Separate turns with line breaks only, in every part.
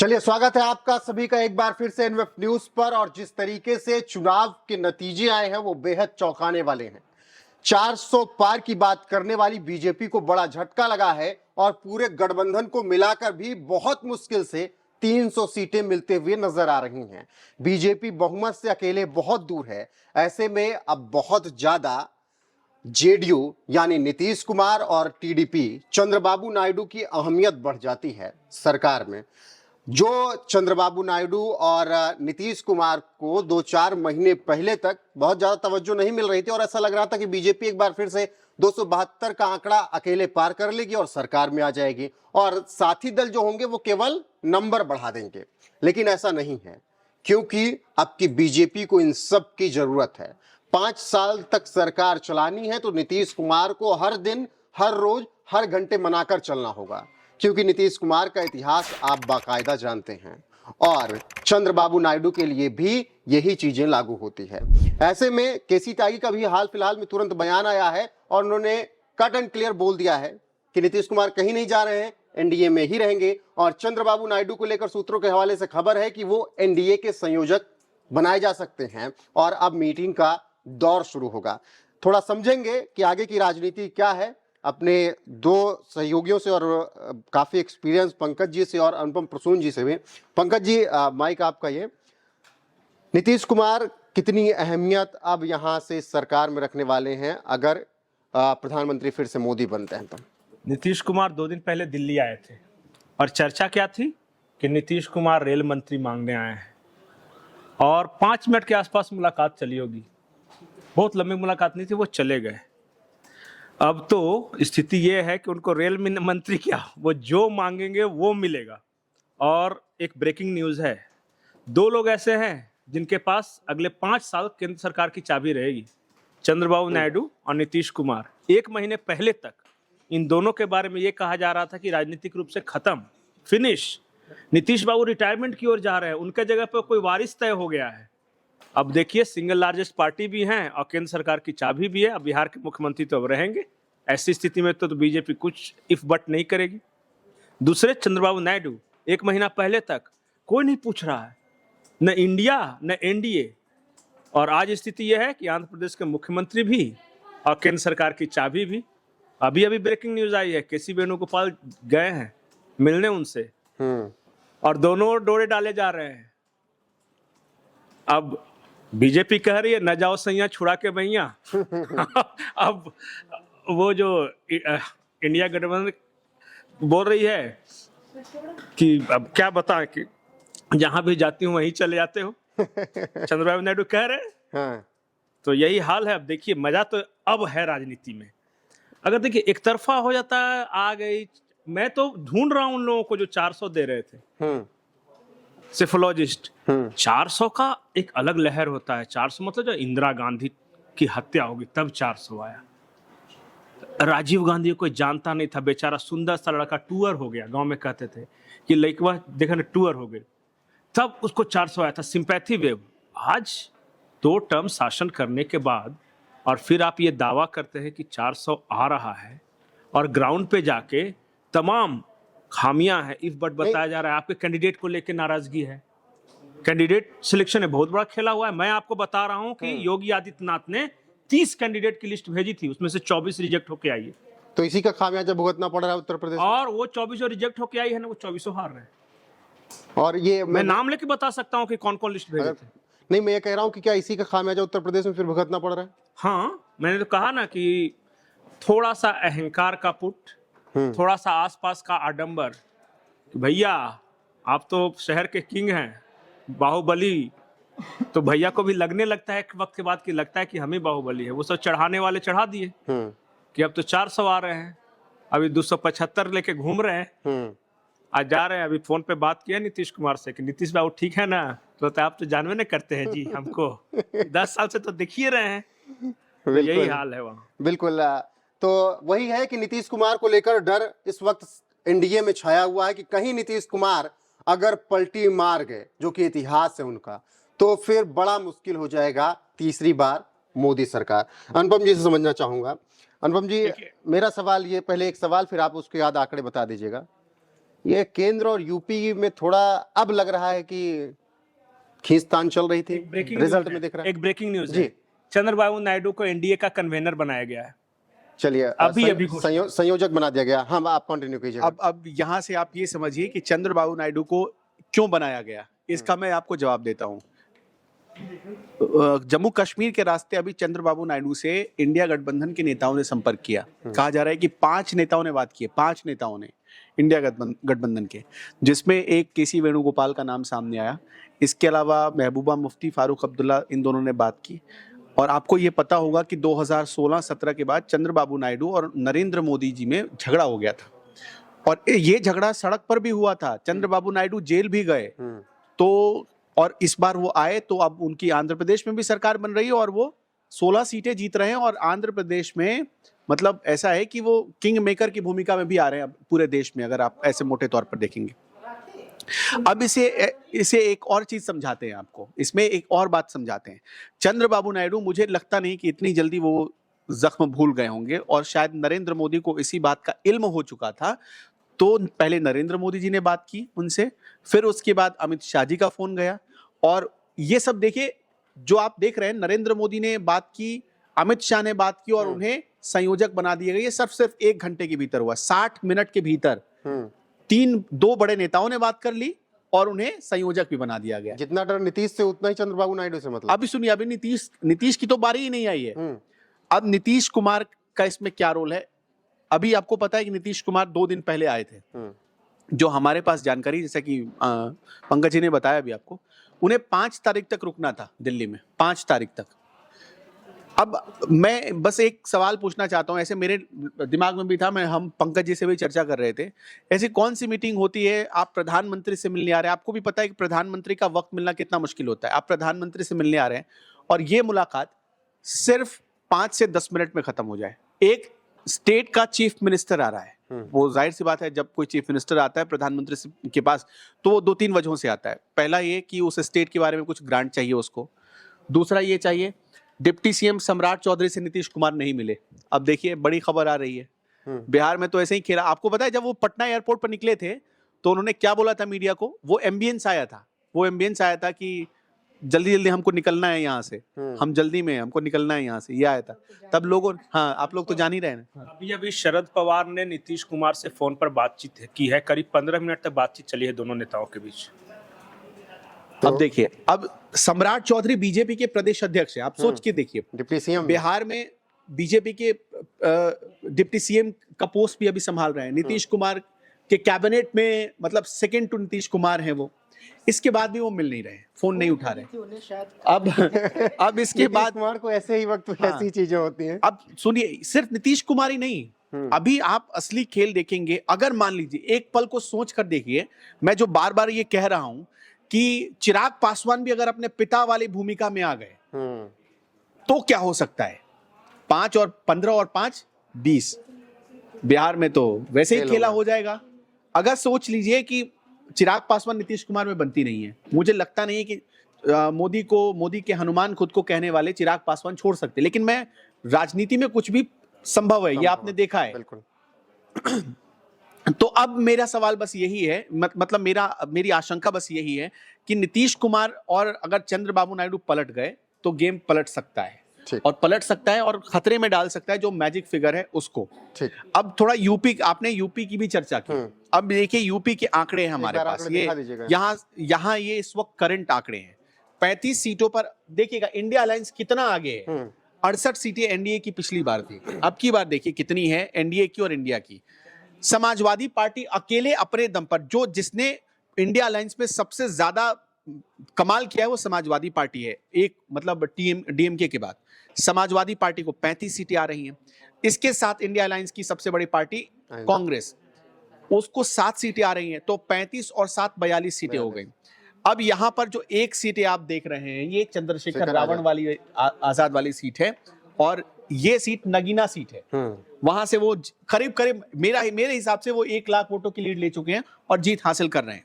चलिए, स्वागत है आपका सभी का एक बार फिर से एनवेफ न्यूज पर। और जिस तरीके से चुनाव के नतीजे आए हैं वो बेहद चौंकाने वाले हैं। 400 पार की बात करने वाली बीजेपी को बड़ा झटका लगा है और पूरे गठबंधन को मिलाकर भी बहुत मुश्किल से 300 सीटें मिलते हुए नजर आ रही हैं। बीजेपी बहुमत से अकेले बहुत दूर है। ऐसे में अब बहुत ज्यादा जेडीयू यानी नीतीश कुमार और टीडीपी चंद्रबाबू नायडू की अहमियत बढ़ जाती है सरकार में। जो चंद्रबाबू नायडू और नीतीश कुमार को 2-4 महीने पहले तक बहुत ज्यादा तवज्जो नहीं मिल रही थी और ऐसा लग रहा था कि बीजेपी एक बार फिर से 272 का आंकड़ा अकेले पार कर लेगी और सरकार में आ जाएगी और साथी दल जो होंगे वो केवल नंबर बढ़ा देंगे। लेकिन ऐसा नहीं है, क्योंकि अब की बीजेपी को इन सब की जरूरत है। 5 साल तक सरकार चलानी है तो नीतीश कुमार को हर दिन, हर रोज, हर घंटे मनाकर चलना होगा, क्योंकि नीतीश कुमार का इतिहास आप बाकायदा जानते हैं और चंद्रबाबू नायडू के लिए भी यही चीजें लागू होती है। ऐसे में केसी त्यागी का भी हाल फिलहाल में तुरंत बयान आया है और उन्होंने कट एंड क्लियर बोल दिया है कि नीतीश कुमार कहीं नहीं जा रहे हैं, एनडीए में ही रहेंगे। और चंद्रबाबू नायडू को लेकर सूत्रों के हवाले से खबर है कि वो एनडीए के संयोजक बनाए जा सकते हैं और अब मीटिंग का दौर शुरू होगा। थोड़ा समझेंगे कि आगे की राजनीति क्या है अपने दो सहयोगियों से और काफी एक्सपीरियंस पंकज जी से और अनुपम प्रसून जी से भी। पंकज जी, माइक आपका। ये नीतीश कुमार कितनी अहमियत अब यहां से सरकार में रखने वाले हैं अगर प्रधानमंत्री फिर से मोदी बनते हैं तो?
नीतीश कुमार 2 दिन पहले दिल्ली आए थे और चर्चा क्या थी कि नीतीश कुमार रेल मंत्री मांगने आए हैं और 5 मिनट के आसपास मुलाकात चली होगी। बहुत लंबी मुलाकात नहीं थी, वो चले गए। अब तो स्थिति ये है कि उनको रेल मंत्री क्या, वो जो मांगेंगे वो मिलेगा। और एक ब्रेकिंग न्यूज़ है, 2 लोग ऐसे हैं जिनके पास अगले 5 साल केंद्र सरकार की चाबी रहेगी, चंद्रबाबू नायडू और नीतीश कुमार। 1 महीने पहले तक इन दोनों के बारे में ये कहा जा रहा था कि राजनीतिक रूप से खत्म, फिनिश, नीतीश बाबू रिटायरमेंट की ओर जा रहे हैं, उनके जगह पर कोई वारिस तय हो गया है। अब देखिए, सिंगल लार्जेस्ट पार्टी भी हैं और केंद्र सरकार की चाबी भी है। अब बिहार के मुख्यमंत्री तो अब रहेंगे। ऐसी स्थिति में तो बीजेपी कुछ इफ बट नहीं करेगी। दूसरे चंद्रबाबू नायडू, 1 महीना पहले तक कोई नहीं पूछ रहा है, न इंडिया न एनडीए। और आज स्थिति यह है कि आंध्र प्रदेश के मुख्यमंत्री भी और केंद्र सरकार की चाबी भी। अभी अभी ब्रेकिंग न्यूज आई है, केसी वेणुगोपाल गए हैं मिलने उनसे और दोनों डोरे डाले जा रहे हैं। अब बीजेपी कह रही है न जाओ सैया छुड़ा के भैया। अब वो जो इंडिया गठबंधन बोल रही है कि अब क्या बताएं कि जहां भी जाती हूँ वहीं चले जाते हो। चंद्रबाबू नायडू कह रहे हैं। हाँ। तो यही हाल है। अब देखिए, मजा तो अब है राजनीति में। अगर देखिए एक तरफा हो जाता है, आ गई, मैं तो ढूंढ रहा हूं उन लोगों को जो 400 दे रहे थे, सेफोलॉजिस्ट। 400 का एक अलग लहर होता है। 400 मतलब जो इंदिरा गांधी की हत्या होगी तब 400 आया। राजीव गांधी को कोई जानता नहीं था, बेचारा सुंदर सा लड़का टूअर हो गया, गांव में कहते थे कि लड़का देखा ना टूअर हो गए, तब उसको 400 आया था, सिंपैथी वेव। आज 2 टर्म शासन करने के बाद और फिर आप ये दावा करते हैं कि 400 आ रहा है और ग्राउंड पे जाके तमाम खामियां हैं, इफ बट बताया जा रहा है। आपके कैंडिडेट को लेकर नाराजगी है। कैंडिडेट सिलेक्शन में बहुत बड़ा खेला हुआ है। मैं आपको बता रहा हूं कि योगी आदित्यनाथ ने 30 कैंडिडेट की लिस्ट भेजी थी, उसमें से 24 रिजेक्ट होके आई है।
तो इसी का खामियाजा भुगतना पड़ रहा है उत्तर प्रदेश।
और वो 24 रिजेक्ट होके आई है ना, वो 24 हार रहे हैं।
और ये
मैं नाम लेके बता सकता हूं कि कौन कौन लिस्ट भेजे थे।
नहीं, मैं ये कह रहा हूं कि क्या इसी का खामियाजा उत्तर प्रदेश में फिर भुगतना पड़ रहा है?
हाँ, मैंने तो कहा ना कि थोड़ा सा अहंकार का पुट, थोड़ा सा आसपास का आडंबर। भैया आप तो शहर के किंग हैं, बाहुबली, तो भैया को भी लगने लगता है एक वक्त के बाद कि लगता है कि हम ही बाहुबली है। वो सब चढ़ाने वाले चढ़ा दिए कि अब तो 400 आ रहे हैं, अभी 275 लेके घूम रहे हैं। आज जा रहे हैं, अभी फोन पे बात किया नीतीश कुमार से कि नीतीश बाबू ठीक है ना, तो आप तो जानवे नहीं करते हैं जी हमको। 10 साल से तो देखिए रहे हैं। तो यही हाल है वहाँ।
बिल्कुल। तो वही है कि नीतीश कुमार को लेकर डर इस वक्त एनडीए में छाया हुआ है कि कहीं नीतीश कुमार अगर पलटी मार गए, जो कि इतिहास है उनका, तो फिर बड़ा मुश्किल हो जाएगा तीसरी बार मोदी सरकार। अनुपम जी से समझना चाहूंगा। अनुपम जी, मेरा सवाल ये, पहले एक सवाल फिर आप उसके बाद आंकड़े बता दीजिएगा ये केंद्र और यूपी में थोड़ा अब लग रहा है कि खींचतान चल रही थी,
ब्रेकिंग
रिजल्ट में दिख रहा है।
एक ब्रेकिंग न्यूज
जी।
है, चंद्रबाबू नायडू को एनडीए का कन्वेनर बनाया गया है।
चलिए,
अभी
संयोजक बना दिया गया। हम आप कंटिन्यू कीजिएगा।
अब यहाँ से आप ये समझिए कि चंद्रबाबू नायडू को क्यों बनाया गया, इसका मैं आपको जवाब देता हूँ। जम्मू कश्मीर के रास्ते अभी चंद्रबाबू नायडू से इंडिया गठबंधन के नेताओं ने संपर्क किया। कहा जा रहा है कि 5 नेताओं ने बात की है, 5 नेताओं ने इंडिया गठबंधन के, जिसमें एक केसी वेणुगोपाल का नाम सामने आया। इसके अलावा महबूबा मुफ्ती, फारूक अब्दुल्ला, इन दोनों ने बात की। और आपको ये पता होगा कि 2016-17 के बाद चंद्रबाबू नायडू और नरेंद्र मोदी जी में झगड़ा हो गया था, और ये झगड़ा सड़क पर भी हुआ था। चंद्रबाबू नायडू जेल भी गए। तो और इस बार वो आए तो अब उनकी आंध्र प्रदेश में भी सरकार बन रही है और वो 16 सीटें जीत रहे हैं। और आंध्र प्रदेश में मतलब ऐसा है कि वो किंग मेकर की भूमिका में भी आ रहे हैं पूरे देश में, अगर आप ऐसे मोटे तौर पर देखेंगे। अब इसे एक और चीज समझाते हैं आपको, इसमें एक और बात समझाते हैं। चंद्रबाबू नायडू, मुझे लगता नहीं कि इतनी जल्दी वो जख्म भूल गए होंगे, और शायद नरेंद्र मोदी को इसी बात का इल्म हो चुका था। तो पहले नरेंद्र मोदी जी ने बात की उनसे, फिर उसके बाद अमित शाह जी का फोन गया। और ये सब देखिए, जो आप देख रहे हैं, नरेंद्र मोदी ने बात की, अमित शाह ने बात की, और उन्हें संयोजक बना दिया गया। ये सब सिर्फ 1 घंटे के भीतर हुआ। 60 मिनट के भीतर 2 बड़े नेताओं ने बात कर ली और उन्हें संयोजक भी बना दिया गया।
जितना डर नीतीश से उतना ही चंद्रबाबू नायडू से। मतलब
अभी सुनिए, अभी नीतीश की तो बारी ही नहीं आई है। अब नीतीश कुमार का इसमें क्या रोल है? अभी आपको पता है कि नीतीश कुमार 2 दिन पहले आए थे। जो हमारे पास जानकारी, जैसा कि पंकज जी ने बताया अभी आपको, उन्हें 5 तारीख तक रुकना था दिल्ली में, 5 तारीख तक। अब मैं बस एक सवाल पूछना चाहता हूं, ऐसे मेरे दिमाग में भी था, हम पंकज जी से भी चर्चा कर रहे थे, ऐसी कौन सी मीटिंग होती है, आप प्रधानमंत्री से मिलने आ रहे हैं, आपको भी पता है कि प्रधानमंत्री का वक्त मिलना कितना मुश्किल होता है, आप प्रधानमंत्री से मिलने आ रहे हैं और ये मुलाकात सिर्फ 5 से 10 मिनट में खत्म हो जाए। एक स्टेट का चीफ मिनिस्टर आ रहा है, वो जाहिर सी बात है, जब कोई चीफ मिनिस्टर आता है प्रधानमंत्री के पास तो वो 2-3 वजहों से आता है। पहला ये कि उस स्टेट के बारे में कुछ ग्रांट चाहिए उसको, दूसरा ये चाहिए, डिप्टी सीएम सम्राट चौधरी से नीतीश कुमार नहीं मिले। अब देखिए, बड़ी खबर आ रही है, बिहार में तो ऐसे ही खेला। आपको पता है, जब वो पटना एयरपोर्ट पर निकले थे तो उन्होंने क्या बोला था मीडिया को? वो एम्बियंस आया था कि जल्दी जल्दी हमको निकलना है यहाँ से, हम जल्दी में, हमको निकलना है यहाँ से, ये आया था। तब लोगों, हाँ, आप लोग तो जान ही रहे हैं।
अभी शरद पवार ने नीतीश कुमार से फोन पर बातचीत की है, करीब 15 मिनट तक बातचीत चली है दोनों नेताओं के बीच।
अब देखिए, अब सम्राट चौधरी बीजेपी के प्रदेश अध्यक्ष है, आप सोच के देखिए,
डिप्टी सीएम
बिहार में बीजेपी के डिप्टी सीएम का पोस्ट भी अभी संभाल रहे हैं। नीतीश कुमार के कैबिनेट में, मतलब सेकंड टू नीतीश कुमार हैं वो। इसके बाद भी वो मिल नहीं रहे, फोन नहीं उठा रहे। अब इसके बाद
कुमार को ऐसे ही वक्त ऐसी चीजें होती हैं।
अब सुनिए, सिर्फ नीतीश कुमार ही नहीं, अभी आप असली खेल देखेंगे। अगर मान लीजिए, एक पल को सोच कर देखिए, मैं जो बार बार ये कह रहा हूं कि चिराग पासवान भी अगर अपने पिता वाली भूमिका में आ गए तो क्या हो सकता है? 5 और 15 और 5 20 बिहार में तो वैसे ही खेला हो जाएगा। अगर सोच लीजिए कि चिराग पासवान नीतीश कुमार में बनती नहीं है, मुझे लगता नहीं है कि मोदी के हनुमान खुद को कहने वाले चिराग पासवान छोड़ सकते। लेकिन मैं, राजनीति में कुछ भी संभव है, ये आपने देखा है।
बिल्कुल।
तो अब मेरा सवाल बस यही है, मतलब मेरी आशंका बस यही है कि नीतीश कुमार और अगर चंद्रबाबू नायडू पलट गए तो गेम पलट सकता है, और पलट सकता है और खतरे में डाल सकता है जो मैजिक फिगर है उसको। ठीक। अब थोड़ा यूपी, आपने यूपी की भी चर्चा की। अब देखिए, यूपी के आंकड़े हैं हमारे पास, ये यहाँ ये इस वक्त करंट आंकड़े हैं। 35 सीटों पर देखिएगा, इंडिया अलायंस कितना आगे है। 68 सीटें एनडीए की पिछली बार थी, अब की बार देखिए कितनी है एनडीए की और इंडिया की। समाजवादी पार्टी अकेले अपने दम पर, जिसने इंडिया अलायंस में सबसे ज्यादा कमाल किया है वो समाजवादी पार्टी है। एक मतलब डीएमके के बाद समाजवादी पार्टी को 35 सीटें आ रही हैं। इसके साथ इंडिया अलायंस की सबसे बड़ी पार्टी कांग्रेस, उसको 7 सीटें आ रही हैं, तो 35 और 7 42 सीटें हो गई। अब यहां पर जो 1 सीटें आप देख रहे हैं, ये चंद्रशेखर रावण वाली आजाद वाली सीट है, और ये सीट नगीना सीट है। वहां से वो करीब मेरे हिसाब से वो 1 लाख वोटों की लीड ले चुके हैं और जीत हासिल कर रहे हैं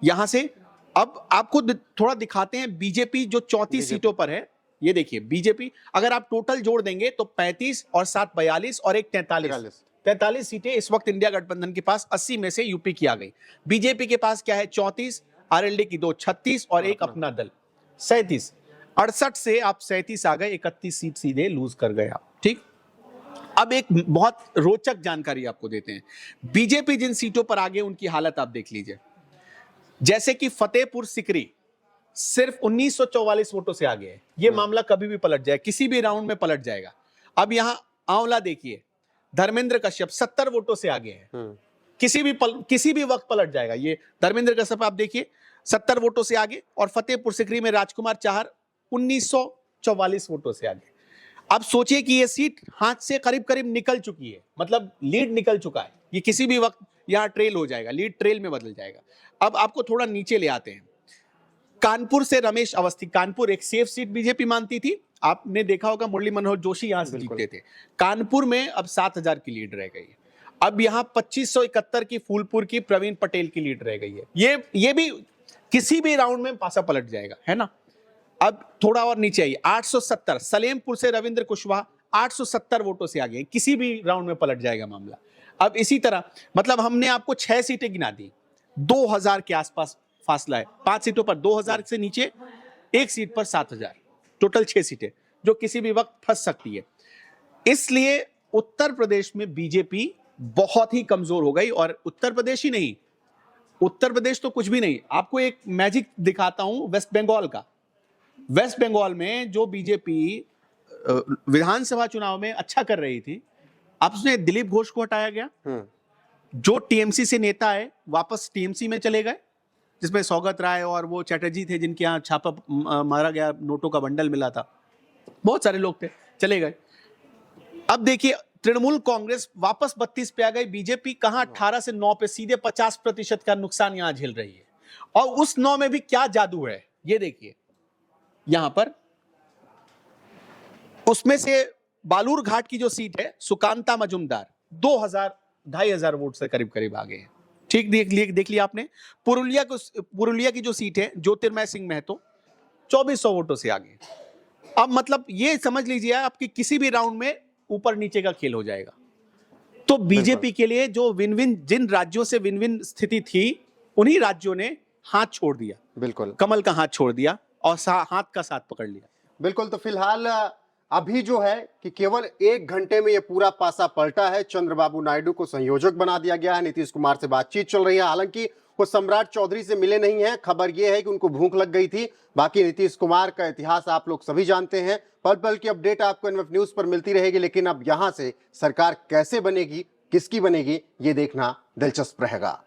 यहां से। अब आपको थोड़ा दिखाते हैं बीजेपी जो 34 सीटों पर है। ये देखिए, बीजेपी अगर आप टोटल जोड़ देंगे तो 35 और 7 42 और एक 43, 43 सीटें इस वक्त इंडिया गठबंधन के पास, 80 में से यूपी की आ गई। बीजेपी के पास क्या है, 34, आरएलडी की 2, 36 और एक अपना दल 37। 68 से आप 37 आ गए, 31 सीट सीधे लूज कर गए आप। ठीक, अब एक बहुत रोचक जानकारी आपको देते हैं। बीजेपी जिन सीटों पर आ गए उनकी हालत आप देख लीजिए। जैसे कि फतेहपुर सिकरी सिर्फ 1944 वोटों से आगे है। यह मामला कभी भी पलट जाए, किसी भी राउंड में पलट जाएगा। अब यहां आंवला देखिए, धर्मेंद्र कश्यप 70 वोटों से आगे है, किसी भी वक्त पलट जाएगा। ये धर्मेंद्र कश्यप आप देखिए 70 वोटों से आगे, और फतेहपुर सिकरी में राजकुमार चाहर 1944 वोटों से आगे। अब सोचिए कि ये सीट हाथ से करीब करीब निकल चुकी है, मतलब लीड निकल चुका है। ये किसी भी वक्त यहां ट्रेल हो जाएगा, लीड ट्रेल में बदल जाएगा। अब आपको थोड़ा नीचे ले आते हैं। कानपुर से रमेश अवस्थी, कानपुर एक सेफ सीट बीजेपी मानती थी, आपने देखा होगा मुरली मनोहर जोशी यहां से जीतते थे। कानपुर में अब 7000 की लीड रह गई है। अब यहां 2571 की फूलपुर की प्रवीण पटेल की लीड रह गई है। ये भी किसी भी राउंड में पासा पलट जाएगा, है ना। अब थोड़ा और नीचे आइए, 870 सलेमपुर से रविंद्र कुशवाहा 870 वोटों से आगे, किसी भी राउंड में पलट जाएगा मामला। अब इसी तरह मतलब हमने आपको 6 सीटें गिना दी, 2000 के आसपास फासला है। 5 सीटों पर 2000 से नीचे, 1 सीट पर 7000, टोटल 6 सीटें जो किसी भी वक्त फंस सकती है। इसलिए उत्तर प्रदेश में बीजेपी बहुत ही कमजोर हो गई। और उत्तर प्रदेश ही नहीं, उत्तर प्रदेश तो कुछ भी नहीं, आपको एक मैजिक दिखाता हूं वेस्ट बंगाल का। वेस्ट बंगाल में जो बीजेपी विधानसभा चुनाव में अच्छा कर रही थी, अब उसने दिलीप घोष को हटाया गया, जो टीएमसी से नेता है वापस टीएमसी में चले गए, जिसमें सौगत राय और वो चैटर्जी थे जिनके यहाँ छापा मारा गया, नोटों का बंडल मिला था, बहुत सारे लोग थे, चले गए। अब देखिए तृणमूल कांग्रेस वापस 32 पे आ गई, बीजेपी कहां 18 से 9 पे, सीधे 50% का नुकसान यहां झेल रही है। और उस 9 में भी क्या जादू है ये देखिए, यहां पर उसमें से बालूर घाट की जो सीट है सुकांता मजुमदार 2000-2500 वोट से करीब करीब आगे है। ठीक, देख लिया आपने। पुरुलिया की जो सीट है ज्योतिर्मय सिंह महतो 2400 वोटों से आगे। अब मतलब ये समझ लीजिए आपकी किसी भी राउंड में ऊपर नीचे का खेल हो जाएगा। तो बीजेपी के लिए जो विन विन, जिन राज्यों से विन विन स्थिति थी, उन्हीं राज्यों ने हाथ छोड़ दिया,
बिल्कुल
कमल का हाथ छोड़ दिया और हाथ का साथ पकड़ लिया।
बिल्कुल। तो फिलहाल अभी जो है कि केवल 1 घंटे में ये पूरा पासा पलटा है। चंद्रबाबू नायडू को संयोजक बना दिया गया है। नीतीश कुमार से बातचीत चल रही है, हालांकि वो सम्राट चौधरी से मिले नहीं हैं। खबर ये है कि उनको भूख लग गई थी। बाकी नीतीश कुमार का इतिहास आप लोग सभी जानते हैं। पल पल की अपडेट आपको एनएफ न्यूज पर मिलती रहेगी, लेकिन अब यहां से सरकार कैसे बनेगी, किसकी बनेगी, ये देखना दिलचस्प रहेगा।